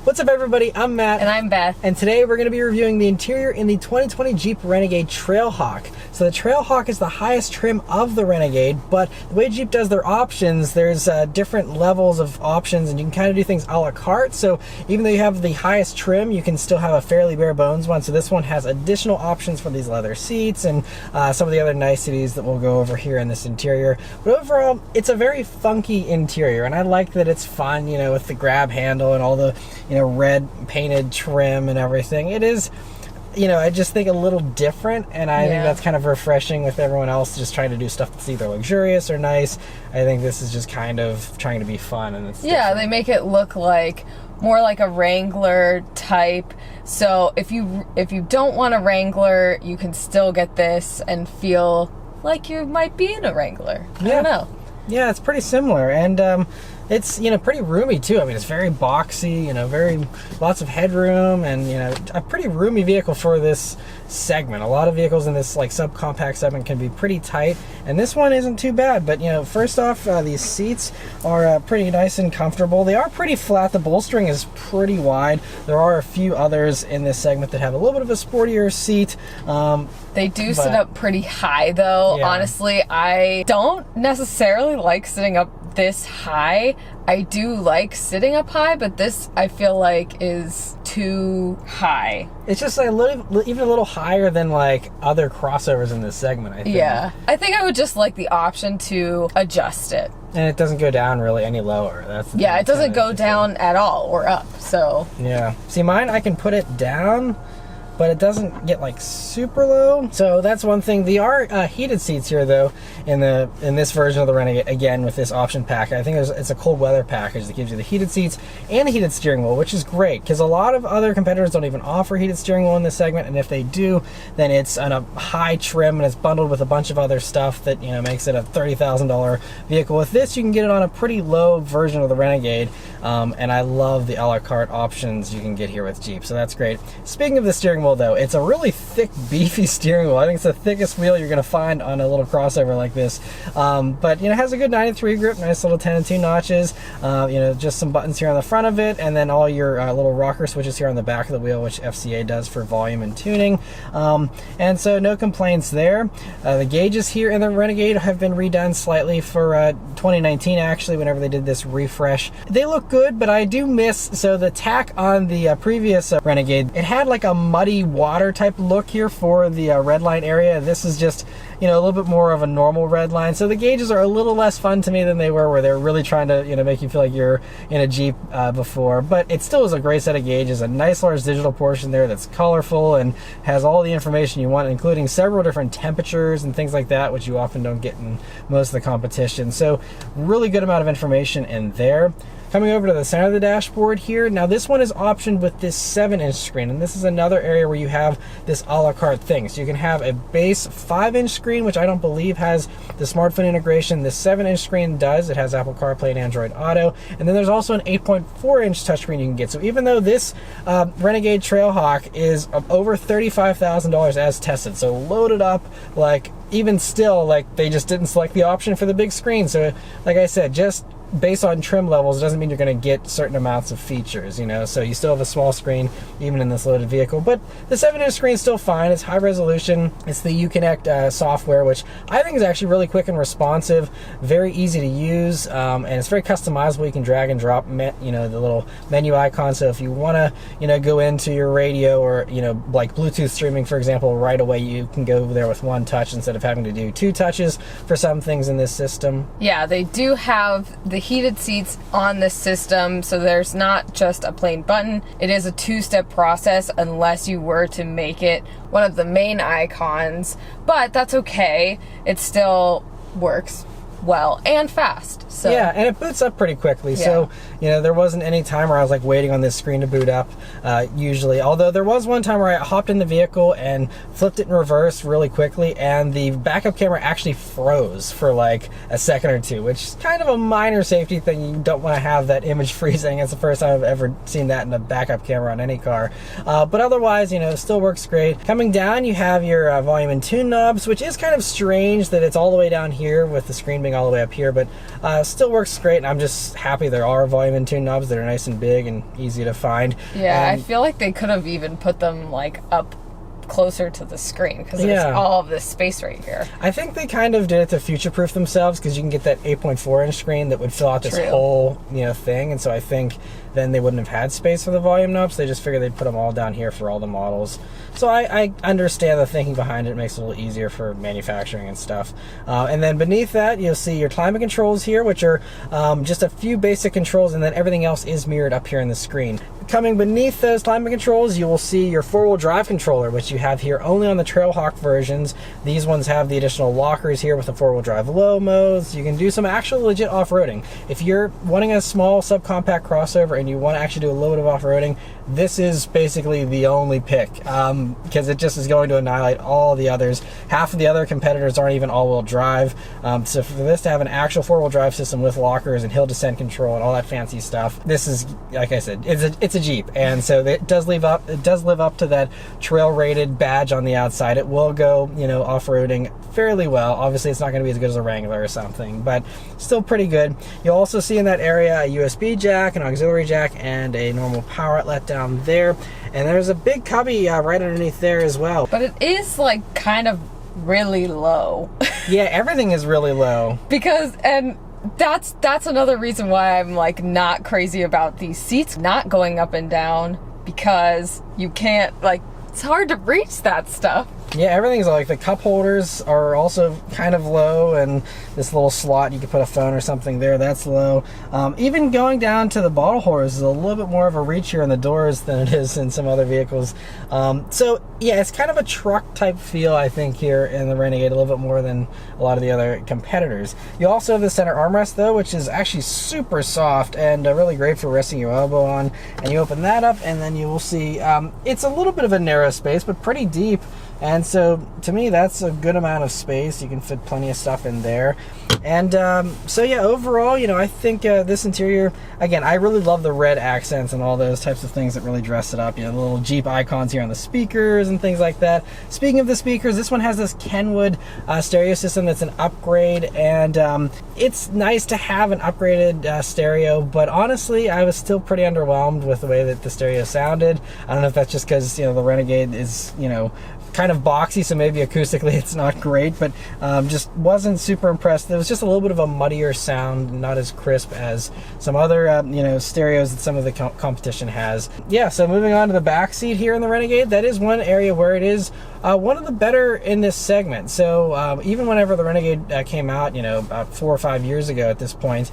What's up, everybody? I'm Matt. And I'm Beth. And today we're going to be reviewing the interior in the 2020 Jeep Renegade Trailhawk. So the Trailhawk is the highest trim of the Renegade, but the way Jeep does their options, there's different levels of options, and you can kind of do things a la carte. So even though you have the highest trim, you can still have a fairly bare bones one. So this one has additional options for these leather seats and some of the other niceties that we'll go over here in this interior. But overall, it's a very funky interior, and I like that it's fun, you know, with the grab handle and all the, you know, red painted trim and everything. It is, you know, I just think a little different, and I think that's kind of refreshing with everyone else just trying to do stuff that's either luxurious or nice. I think this is just kind of trying to be fun, and it's different. They make it look like more like a Wrangler type. So if you don't want a Wrangler, you can still get this and feel like you might be in a Wrangler. I don't know. Yeah, it's pretty similar, and it's, you know, pretty roomy too. I mean, it's very boxy, you know, lots of headroom, and, you know, a pretty roomy vehicle for this segment. A lot of vehicles in this like subcompact segment can be pretty tight, and this one isn't too bad. But, you know, first off, these seats are pretty nice and comfortable. They are pretty flat. The bolstering is pretty wide. There are a few others in this segment that have a little bit of a sportier seat. They do sit up pretty high, though. Yeah. Honestly, I don't necessarily like sitting up this high. I do like sitting up high, but this I feel like is too high. It's just like even a little higher than like other crossovers in this segment, I think. Yeah, I think I would just like the option to adjust it. And it doesn't go down really any lower. It doesn't go down at all or up. So yeah, see, mine, I can put it down, but it doesn't get like super low. So that's one thing. There are heated seats here though in this version of the Renegade, again with this option pack. I think it's a cold weather package that gives you the heated seats and a heated steering wheel, which is great because a lot of other competitors don't even offer heated steering wheel in this segment, and if they do, then it's on a high trim and it's bundled with a bunch of other stuff that, you know, makes it a $30,000 vehicle. With this, you can get it on a pretty low version of the Renegade, and I love the a la carte options you can get here with Jeep, so that's great. Speaking of the steering wheel though, it's a really thick, beefy steering wheel. I think it's the thickest wheel you're going to find on a little crossover like this. But, you know, it has a good 93 grip, nice little 10 and 2 notches. You know, just some buttons here on the front of it, and then all your little rocker switches here on the back of the wheel, which FCA does for volume and tuning. And so no complaints there. The gauges here in the Renegade have been redone slightly for 2019, actually, whenever they did this refresh. They look good, but I do miss, so the tack on the previous Renegade, it had like a muddy water type look here for the red line area. This is just, you know, a little bit more of a normal red line. So the gauges are a little less fun to me than they were, where they're really trying to, you know, make you feel like you're in a Jeep before. But it still is a great set of gauges, a nice large digital portion there that's colorful and has all the information you want, including several different temperatures and things like that, which you often don't get in most of the competition. So really good amount of information in there. Coming over to the center of the dashboard here, now this one is optioned with this 7-inch screen, and this is another area where you have this a la carte thing. So you can have a base 5-inch screen, which I don't believe has the smartphone integration. This 7-inch screen does. It has Apple CarPlay and Android Auto. And then there's also an 8.4-inch touchscreen you can get. So even though this Renegade Trailhawk is over $35,000 as tested, so loaded up, like, even still, like, they just didn't select the option for the big screen. So like I said, just based on trim levels doesn't mean you're going to get certain amounts of features, you know, so you still have a small screen even in this loaded vehicle. But the 7-inch screen is still fine. It's high resolution. It's the Uconnect software, which I think is actually really quick and responsive, very easy to use, and it's very customizable. You can drag and drop, you know, the little menu icon. So if you want to, you know, go into your radio or, you know, like Bluetooth streaming, for example, right away you can go there with one touch instead of having to do 2 touches for some things in this system. Yeah, they do have the heated seats on this system, so there's not just a plain button. It is a 2-step process unless you were to make it one of the main icons, but that's okay. It still works well and fast. So yeah, and it boots up pretty quickly. Yeah. So, you know, there wasn't any time where I was like waiting on this screen to boot up usually. Although there was one time where I hopped in the vehicle and flipped it in reverse really quickly, and the backup camera actually froze for like a second or two, which is kind of a minor safety thing. You don't want to have that image freezing. It's the first time I've ever seen that in a backup camera on any car. But otherwise, you know, it still works great. Coming down, you have your volume and tune knobs, which is kind of strange that it's all the way down here with the screen being sitting all the way up here, but still works great, and I'm just happy there are volume and tune knobs that are nice and big and easy to find. Yeah, I feel like they could have even put them like up closer to the screen because there's all of this space right here. I think they kind of did it to future-proof themselves because you can get that 8.4-inch screen that would fill out this whole thing, and so I think then they wouldn't have had space for the volume knobs. They just figured they'd put them all down here for all the models. So I understand the thinking behind it. It makes it a little easier for manufacturing and stuff. And then beneath that, you'll see your climate controls here, which are just a few basic controls, and then everything else is mirrored up here in the screen. Coming beneath those climate controls, you will see your four-wheel drive controller, which you have here only on the Trailhawk versions. These ones have the additional lockers here with the four-wheel drive low modes. You can do some actual legit off-roading. If you're wanting a small subcompact crossover and you want to actually do a little bit of off-roading, this is basically the only pick because it just is going to annihilate all the others. Half of the other competitors aren't even all-wheel drive. So for this to have an actual four-wheel drive system with lockers and hill descent control and all that fancy stuff, this is, like I said, it's a Jeep, and so it does live up to that trail-rated badge on the outside. It will go, off-roading fairly well. Obviously, it's not going to be as good as a Wrangler or something, but still pretty good. You'll also see in that area a USB jack, an auxiliary jack, and a normal power outlet down there. And there's a big cubby right underneath there as well. But it is like kind of really low. Yeah, everything is really low. And that's another reason why I'm like not crazy about these seats not going up and down, because you can't, like, it's hard to reach that stuff. Yeah, everything's like, the cup holders are also kind of low, and this little slot you could put a phone or something there, that's low. Even going down to the bottle holders is a little bit more of a reach here in the doors than it is in some other vehicles. So yeah, it's kind of a truck type feel, I think, here in the Renegade, a little bit more than a lot of the other competitors. You also have the center armrest though, which is actually super soft and really great for resting your elbow on. And you open that up, and then you will see it's a little bit of a narrow space, but pretty deep. And so to me, that's a good amount of space. You can fit plenty of stuff in there. And so yeah, overall, I think this interior, again, I really love the red accents and all those types of things that really dress it up. The little Jeep icons here on the speakers and things like that. Speaking of the speakers, this one has this Kenwood stereo system that's an upgrade, and it's nice to have an upgraded stereo, but honestly, I was still pretty underwhelmed with the way that the stereo sounded. I don't know if that's just because, the Renegade is, kind of boxy, so maybe acoustically it's not great, but just wasn't super impressed. There was just a little bit of a muddier sound, not as crisp as some other stereos that some of the competition has. Yeah, so moving on to the back seat here in the Renegade, that is one area where it is one of the better in this segment. So even whenever the Renegade came out, about 4 or 5 years ago at this point,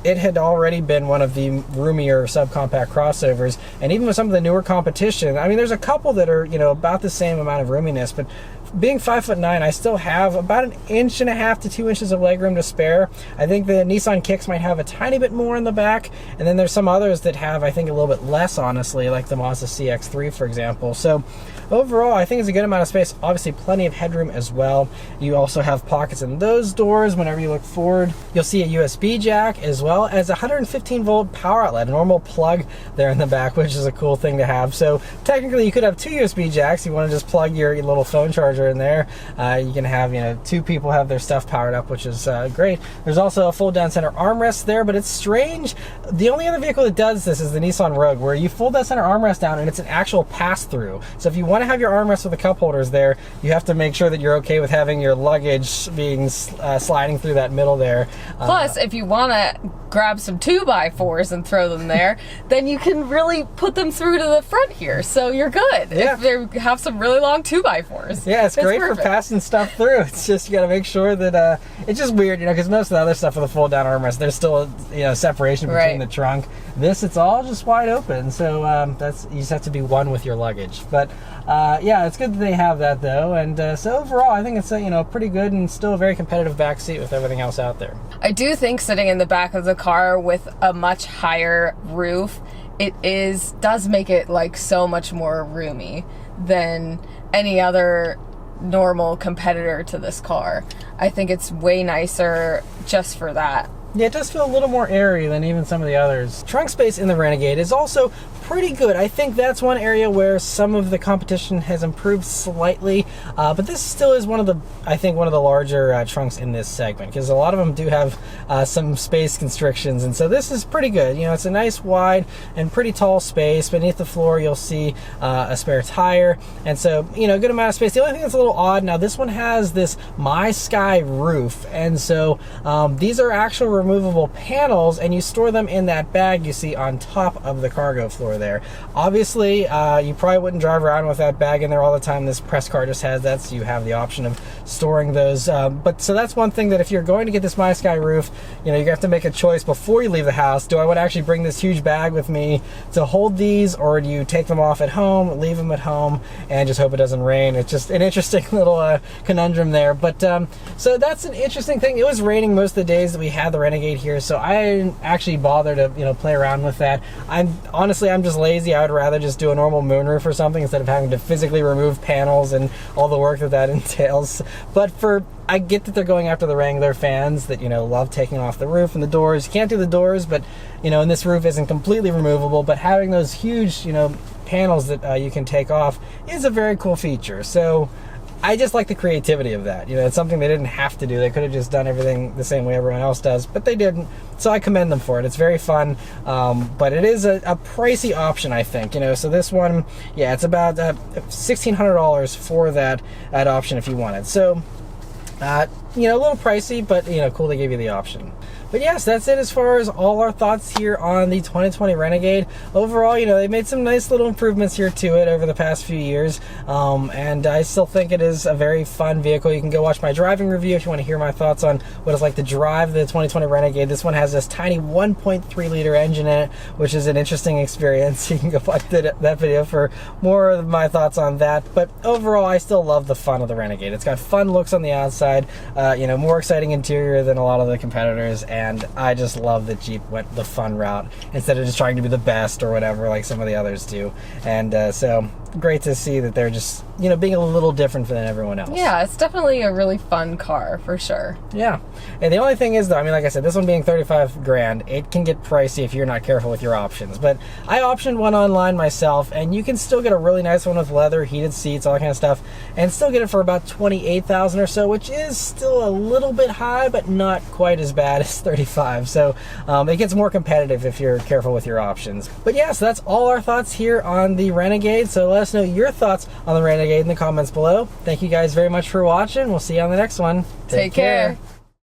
it had already been one of the roomier subcompact crossovers, and even with some of the newer competition, I mean, there's a couple that are about the same amount of roominess, but being 5'9", I still have about 1.5 inches to 2 inches of legroom to spare. I think the Nissan Kicks might have a tiny bit more in the back, and then there's some others that have, I think, a little bit less, honestly, like the Mazda CX-3, for example. So overall, I think it's a good amount of space. Obviously, plenty of headroom as well. You also have pockets in those doors. Whenever you look forward, you'll see a USB jack as well as a 115-volt power outlet, a normal plug there in the back, which is a cool thing to have. So technically, you could have 2 USB jacks. You want to just plug your little phone charger in there. You can have 2 people have their stuff powered up, which is great. There's also a fold down center armrest there, but it's strange. The only other vehicle that does this is the Nissan Rogue, where you fold that center armrest down and it's an actual pass-through. So if you want to have your armrest with the cup holders there, you have to make sure that you're okay with having your luggage being sliding through that middle there. Plus, if you want to grab some 2x4s and throw them there, then you can really put them through to the front here, so you're good. Yeah. If they have some really long 2x4s. Yeah, it's great perfect for passing stuff through. It's just, you got to make sure that it's just weird, because most of the other stuff with the fold down armrest, there's still separation between the trunk. This, it's all just wide open, so you just have to be one with your luggage. But yeah, it's good that they have that though, and so overall, I think it's pretty good and still a very competitive back seat with everything else out there. I do think sitting in the back of the car with a much higher roof, does make it like so much more roomy than any other normal competitor to this car. I think it's way nicer just for that. Yeah, it does feel a little more airy than even some of the others. Trunk space in the Renegade is also pretty good. I think that's one area where some of the competition has improved slightly, but this still is one of the larger trunks in this segment, because a lot of them do have some space constrictions, and so this is pretty good. You know, it's a nice wide and pretty tall space. Beneath the floor you'll see a spare tire, and so, you know, good amount of space. The only thing that's a little odd, now this one has this My Sky roof, and so these are actual removable panels, and you store them in that bag you see on top of the cargo floor there. Obviously, you probably wouldn't drive around with that bag in there all the time. This press car just has that, so you have the option of storing those. But so that's one thing, that if you're going to get this My Sky roof, you know, you have to make a choice before you leave the house. Do I want to actually bring this huge bag with me to hold these, or do you take them off at home, leave them at home, and just hope it doesn't rain? It's just an interesting little conundrum there. But so that's an interesting thing. It was raining most of the days that we had the Renegade here, so I didn't actually bother to, you know, play around with that. I'm just lazy. I would rather just do a normal moonroof or something instead of having to physically remove panels and all the work that entails. But I get that they're going after the Wrangler fans that, you know, love taking off the roof and the doors. You can't do the doors, but, you know, and this roof isn't completely removable, but having those huge, you know, panels that you can take off is a very cool feature. So I just like the creativity of that. You know, it's something they didn't have to do. They could have just done everything the same way everyone else does, but they didn't. So I commend them for it. It's very fun, but it is a pricey option, I think. You know, so this one, yeah, it's about $1,600 for that option if you want it. So, you know, a little pricey, but, you know, cool they gave you the option. But yes, that's it as far as all our thoughts here on the 2020 Renegade. Overall, you know, they made some nice little improvements here to it over the past few years, and I still think it is a very fun vehicle. You can go watch my driving review if you want to hear my thoughts on what it's like to drive the 2020 Renegade. This one has this tiny 1.3 liter engine in it, which is an interesting experience. You can go watch that video for more of my thoughts on that. But overall, I still love the fun of the Renegade. It's got fun looks on the outside, you know, more exciting interior than a lot of the competitors, and I just love that Jeep went the fun route instead of just trying to be the best or whatever like some of the others do. And so great to see that they're just, you know, being a little different than everyone else. Yeah, it's definitely a really fun car for sure. Yeah, and the only thing is, though, I mean, like I said, this one being 35 grand, it can get pricey if you're not careful with your options. But I optioned one online myself, and you can still get a really nice one with leather, heated seats, all that kind of stuff, and still get it for about $28,000 or so, which is still a little bit high, but not quite as bad as 35. So it gets more competitive if you're careful with your options. But yeah, so that's all our thoughts here on the Renegade. So let us know your thoughts on the Renegade in the comments below. Thank you guys very much for watching. We'll see you on the next one. Take care.